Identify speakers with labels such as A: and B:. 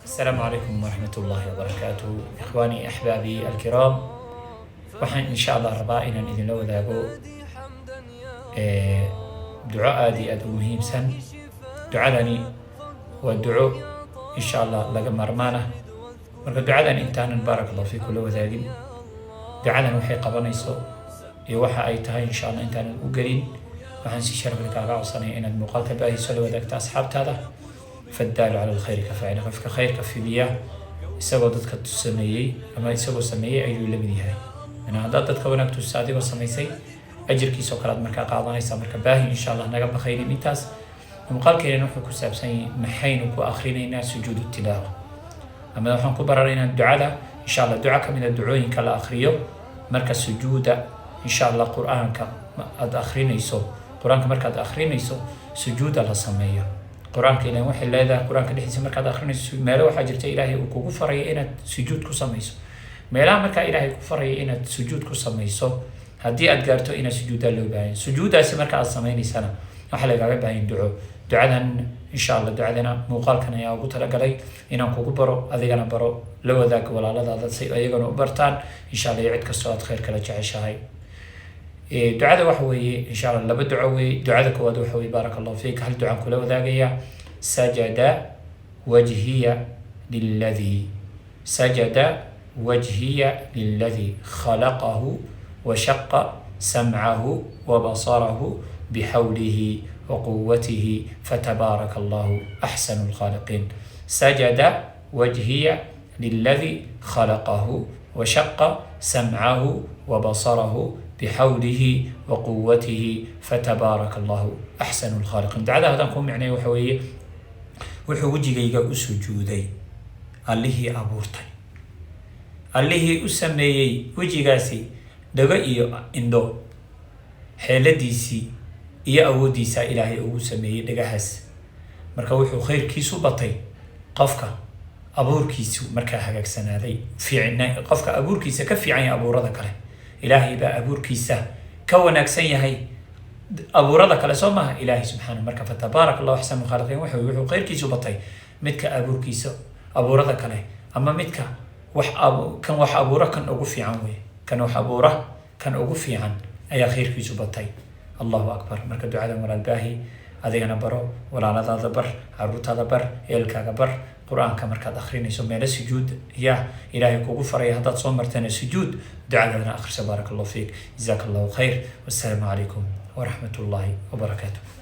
A: السلام عليكم ورحمة الله وبركاته إخواني أحبابي الكرام waxaan insha Allah rabaa inaan idinla wadaago duco aad iyo aad u muhiimsan. Ducadani waa duco insha Allah laga maarmaan ah. Marka ducadan intaanan barakallahu fiikum la wadaagin, ducadan waxay qabanayso iyo waxa ay tahay insha Allah intaanan u gelin, waxaan si sharaf leh kaaga codsanaya inaad muuqaalka baahiso la wadaagto asxaabtaada. فالدال على الخير كفاعله qofka khayrka fidiya isagoo dadka sameeyay ama isagoo sameeyay ayuu la mid yahay. Haddaad dadka wanaag tusa adigoo samaysay ajirkiisa oo kale aad markaa qaadanaysaa. Marka baahi insha Allah naga baqaynin intaas. Muuqaalkeena wuxuu ku saabsan yahay maxaynu ku akhrinaynaa sujuudu tilaawa, ama waxaan ku bararaynaa ducada insha Allah. Duca ka mid ah ducooyinka la akhriyo marka sujuuda insha Allah quraanka aad akhrinayso. Quraanka markaad akhrinayso sujuuda la sameeyo. quraanka ilaahay waxa leedahay quraanka dhexdiisa markaad akhrinayso meelo waxa jirta ilaahay uu kugu farayo inaad sujuud ku samayso. meelaha marka ilaahay ku farayo inaad sujuud ku samayso, haddii aad gaarto inaad sujuuda loo baahan. sujuudaasi marka aad sameynaysana waxa lagaaga baahan duco. ducadan insha Allah ducadana muuqaalkan ayaa ugu talagalay inaan kugu baro, adigana baro, la wadaag walaaladaada si ayagana u bartaan insha Allah cid kastoo aad khayr kala jeceshahay. ducada waxa weeye insha Allah laba duco weeye. ducada koowaad waxa weeye barakallahu fiik, hal ducaan kula wadaagaya. sajada wajhiya lilladhi khalaqahu wa shaqqa sam'ahu wa basarahu bihawlihi wa quwwatihi fatabarakallahu ahsanul khaliqin. sajada wajhiya lilladhi khalaqahu wa shaqqa sam'ahu wa basarahu بحوله وقوته فتبارك الله أحسن الخالقين. دعاء هذا كون معناه وحوي وجهيغا سجودي الله أبورتي الله أسمي وجهاسي دغا إيو إندو حيلديسي إيا أوديسا إلهي أسمي دغاهاس marka wuxuu khayrkiisu batay qofka abuurkiisu marka hagaagsanaaday fiicnaa qofka abuurkiisa ka fiican abuurada kale. ilaahay baa abuurkiisa ka wanaagsan yahay abuurada kale soo maaha. ilaahay subxaanahu marka fatabarakallahu ahsanul khaliqiin wuxuu khayrkiisu batay midka abuurkiisa abuurada kale, ama midka wax abuura kan ugu fiican weeye. kan wax abuura kan ugu fiican ayaa khayrkiisu batay. Allahu akbar. marka ducadan walaal baahi adigana baro, walaaladaada bar, caruurtaada bar, eelkaaga bar. quraanka markaad akhrinayso meelo sujuud yaa ilaahay kugu faray haddaad soo martana sujuud ducadana akhriso. barakallahu fiik, jazakallahu khayr, wassalaamu calaykum waraxmatullaahi wabarakaatuh.